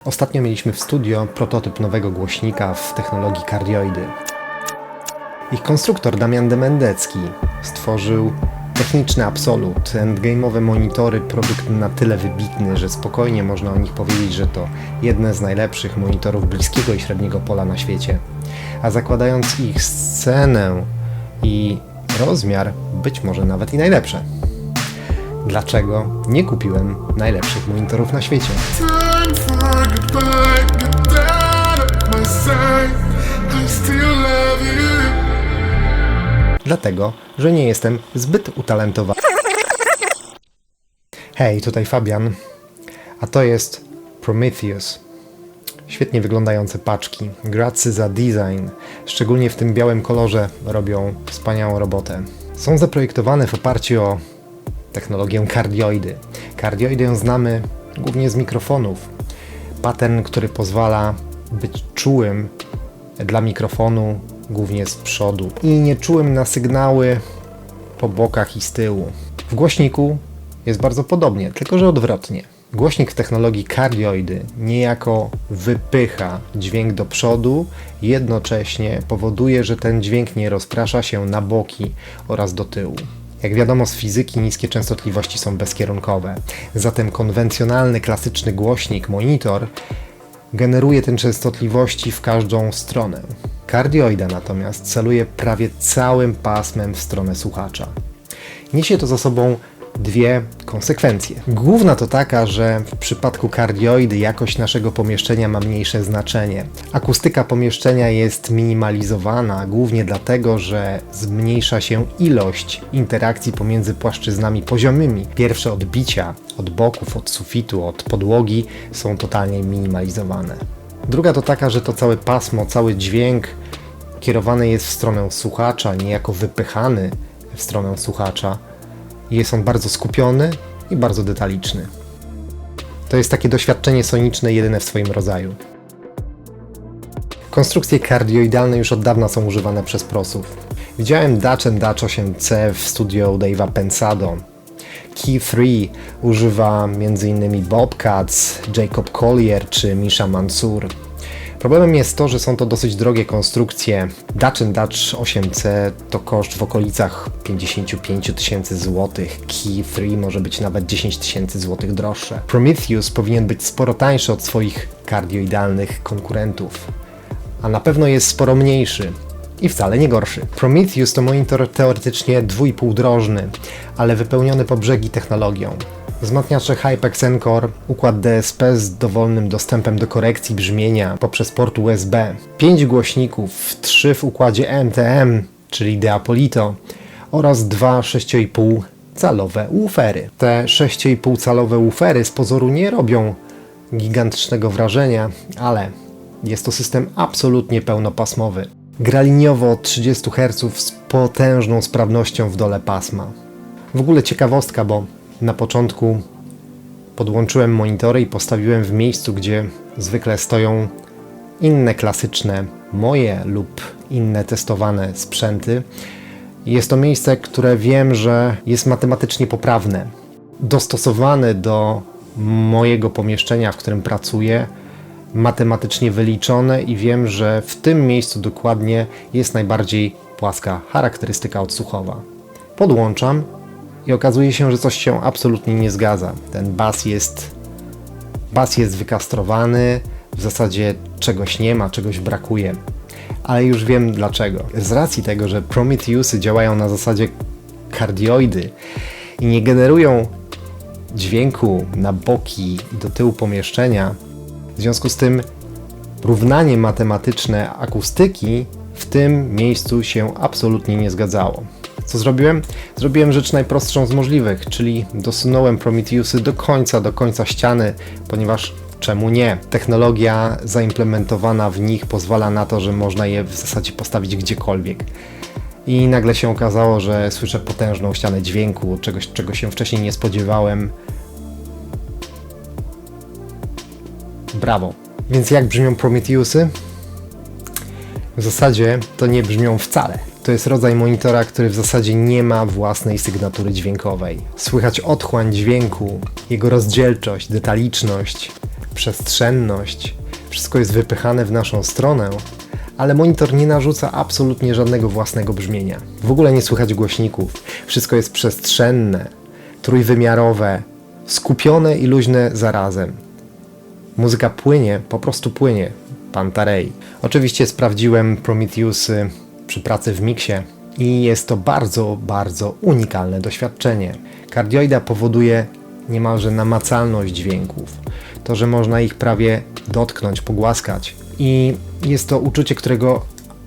Ostatnio mieliśmy w studio prototyp nowego głośnika w technologii kardioidy. Ich konstruktor Damian Demendecki stworzył techniczny absolut, endgame'owe monitory, produkt na tyle wybitny, że spokojnie można o nich powiedzieć, że to jedne z najlepszych monitorów bliskiego i średniego pola na świecie. A zakładając ich cenę i rozmiar, być może nawet i najlepsze. Dlaczego nie kupiłem najlepszych monitorów na świecie? Dlatego, że nie jestem zbyt utalentowany. Hej, tutaj Fabian, a to jest Prometheus. Świetnie wyglądające paczki. Grazie za design. Szczególnie w tym białym kolorze robią wspaniałą robotę. Są zaprojektowane w oparciu o technologię kardioidy. Kardioidę znamy głównie z mikrofonów. Pattern, który pozwala być czułym dla mikrofonu, głównie z przodu, i nieczułym na sygnały po bokach i z tyłu. W głośniku jest bardzo podobnie, tylko że odwrotnie. Głośnik w technologii kardioidy niejako wypycha dźwięk do przodu, jednocześnie powoduje, że ten dźwięk nie rozprasza się na boki oraz do tyłu. Jak wiadomo z fizyki, niskie częstotliwości są bezkierunkowe. Zatem konwencjonalny, klasyczny głośnik, monitor, generuje te częstotliwości w każdą stronę. Kardioida natomiast celuje prawie całym pasmem w stronę słuchacza. Niesie to za sobą dwie konsekwencje. Główna to taka, że w przypadku kardioidy jakość naszego pomieszczenia ma mniejsze znaczenie. Akustyka pomieszczenia jest minimalizowana głównie dlatego, że zmniejsza się ilość interakcji pomiędzy płaszczyznami poziomymi. Pierwsze odbicia od boków, od sufitu, od podłogi są totalnie minimalizowane. Druga to taka, że to całe pasmo, cały dźwięk kierowany jest w stronę słuchacza, niejako wypychany w stronę słuchacza. Jest on bardzo skupiony i bardzo detaliczny. To jest takie doświadczenie soniczne jedyne w swoim rodzaju. Konstrukcje kardioidalne już od dawna są używane przez prosów. Widziałem Dutch & Dutch 8C w studio Dave'a Pensado. Key 3 używa m.in. Bobcats, Jacob Collier czy Misha Mansour. Problemem jest to, że są to dosyć drogie konstrukcje. Dutch & Dutch 8C to koszt w okolicach 55 tysięcy złotych. Key 3 może być nawet 10 tysięcy złotych droższe. Prometheus powinien być sporo tańszy od swoich kardioidalnych konkurentów, a na pewno jest sporo mniejszy i wcale nie gorszy. Prometheus to monitor teoretycznie 2,5-drożny, ale wypełniony po brzegi technologią. Wzmacniacze Hypex Encore, układ DSP z dowolnym dostępem do korekcji brzmienia poprzez port USB, 5 głośników, 3 w układzie MTM, czyli De Apolito, oraz 2 6,5 calowe woofery. Te 6,5 calowe woofery z pozoru nie robią gigantycznego wrażenia, ale jest to system absolutnie pełnopasmowy. Gra liniowo od 30 Hz z potężną sprawnością w dole pasma. W ogóle ciekawostka, bo na początku podłączyłem monitory i postawiłem w miejscu, gdzie zwykle stoją inne klasyczne, moje lub inne testowane sprzęty. Jest to miejsce, które wiem, że jest matematycznie poprawne, dostosowane do mojego pomieszczenia, w którym pracuję, matematycznie wyliczone, i wiem, że w tym miejscu dokładnie jest najbardziej płaska charakterystyka odsłuchowa. Podłączam i okazuje się, że coś się absolutnie nie zgadza. Ten bas jest wykastrowany, w zasadzie czegoś nie ma, czegoś brakuje. Ale już wiem dlaczego. Z racji tego, że Prometheusy działają na zasadzie kardioidy i nie generują dźwięku na boki i do tyłu pomieszczenia, w związku z tym równanie matematyczne akustyki w tym miejscu się absolutnie nie zgadzało. Co zrobiłem? Zrobiłem rzecz najprostszą z możliwych, czyli dosunąłem Prometheusy do końca ściany, ponieważ czemu nie? Technologia zaimplementowana w nich pozwala na to, że można je w zasadzie postawić gdziekolwiek. I nagle się okazało, że słyszę potężną ścianę dźwięku, czegoś, czego się wcześniej nie spodziewałem. Brawo! Więc jak brzmią Prometheusy? W zasadzie to nie brzmią wcale. To jest rodzaj monitora, który w zasadzie nie ma własnej sygnatury dźwiękowej. Słychać otchłań dźwięku, jego rozdzielczość, detaliczność, przestrzenność, wszystko jest wypychane w naszą stronę, ale monitor nie narzuca absolutnie żadnego własnego brzmienia. W ogóle nie słychać głośników, wszystko jest przestrzenne, trójwymiarowe, skupione i luźne zarazem. Muzyka płynie, po prostu płynie. Pantarei. Oczywiście sprawdziłem Prometheusy przy pracy w miksie i jest to bardzo, bardzo unikalne doświadczenie. Cardioida powoduje niemalże namacalność dźwięków. To, że można ich prawie dotknąć, pogłaskać. I jest to uczucie, którego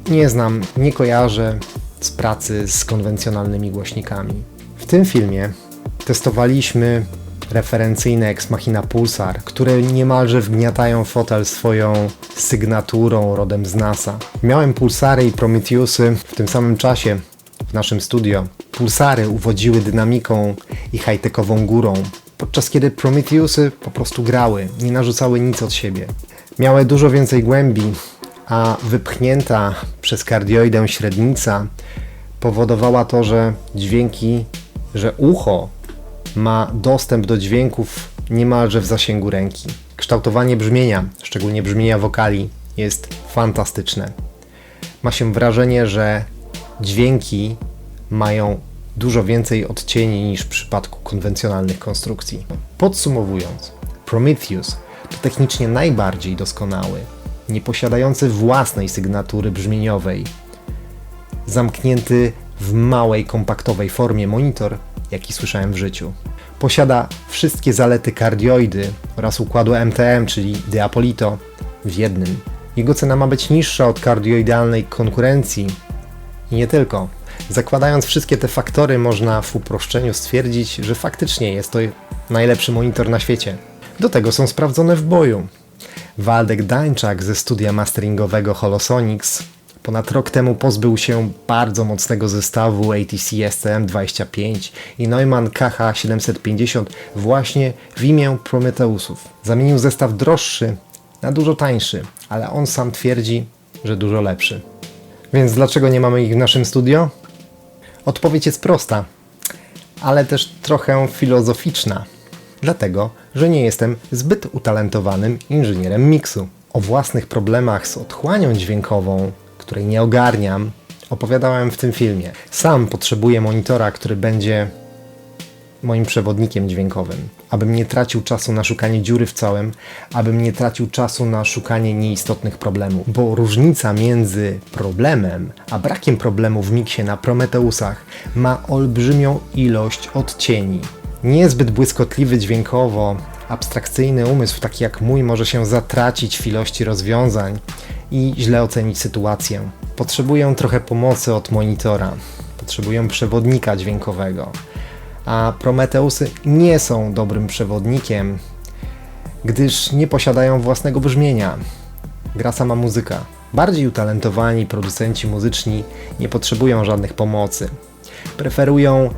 nie znam, nie kojarzę z pracy z konwencjonalnymi głośnikami. W tym filmie testowaliśmy referencyjne Ex Machina Pulsar, które niemalże wgniatają fotel swoją sygnaturą rodem z NASA. Miałem Pulsary i Prometheusy w tym samym czasie w naszym studio. Pulsary uwodziły dynamiką i high-techową górą, podczas kiedy Prometheusy po prostu grały, nie narzucały nic od siebie. Miały dużo więcej głębi, a wypchnięta przez cardioidę średnica powodowała to, że ucho ma dostęp do dźwięków niemalże w zasięgu ręki. Kształtowanie brzmienia, szczególnie brzmienia wokali, jest fantastyczne. Ma się wrażenie, że dźwięki mają dużo więcej odcieni niż w przypadku konwencjonalnych konstrukcji. Podsumowując, Prometheus to technicznie najbardziej doskonały, nie posiadający własnej sygnatury brzmieniowej, zamknięty w małej, kompaktowej formie monitor, jaki słyszałem w życiu. Posiada wszystkie zalety cardioidy oraz układu MTM, czyli Diapolito, w jednym. Jego cena ma być niższa od cardioidalnej konkurencji i nie tylko. Zakładając wszystkie te faktory, można w uproszczeniu stwierdzić, że faktycznie jest to najlepszy monitor na świecie. Do tego są sprawdzone w boju. Waldek Dańczak ze studia masteringowego Holosonics ponad rok temu pozbył się bardzo mocnego zestawu ATC STM25 i Neumann KH750 właśnie w imię Prometheusów. Zamienił zestaw droższy na dużo tańszy, ale on sam twierdzi, że dużo lepszy. Więc dlaczego nie mamy ich w naszym studio? Odpowiedź jest prosta, ale też trochę filozoficzna. Dlatego, że nie jestem zbyt utalentowanym inżynierem miksu. O własnych problemach z otchłanią dźwiękową, której nie ogarniam, opowiadałem w tym filmie. Sam potrzebuję monitora, który będzie moim przewodnikiem dźwiękowym, abym nie tracił czasu na szukanie dziury w całym, abym nie tracił czasu na szukanie nieistotnych problemów, bo różnica między problemem a brakiem problemu w miksie na Prometheusach ma olbrzymią ilość odcieni. Niezbyt błyskotliwy dźwiękowo, abstrakcyjny umysł, taki jak mój, może się zatracić w ilości rozwiązań i źle ocenić sytuację. Potrzebuję trochę pomocy od monitora, potrzebuję przewodnika dźwiękowego, a Prometheusy nie są dobrym przewodnikiem, gdyż nie posiadają własnego brzmienia. Gra sama muzyka. Bardziej utalentowani producenci muzyczni nie potrzebują żadnych pomocy. Preferują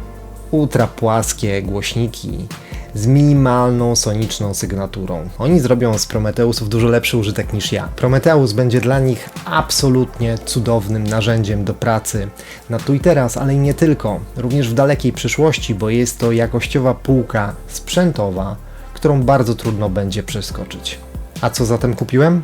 ultra płaskie głośniki z minimalną soniczną sygnaturą. Oni zrobią z Prometheusów dużo lepszy użytek niż ja. Prometheus będzie dla nich absolutnie cudownym narzędziem do pracy na tu i teraz, ale i nie tylko. Również w dalekiej przyszłości, bo jest to jakościowa półka sprzętowa, którą bardzo trudno będzie przeskoczyć. A co zatem kupiłem?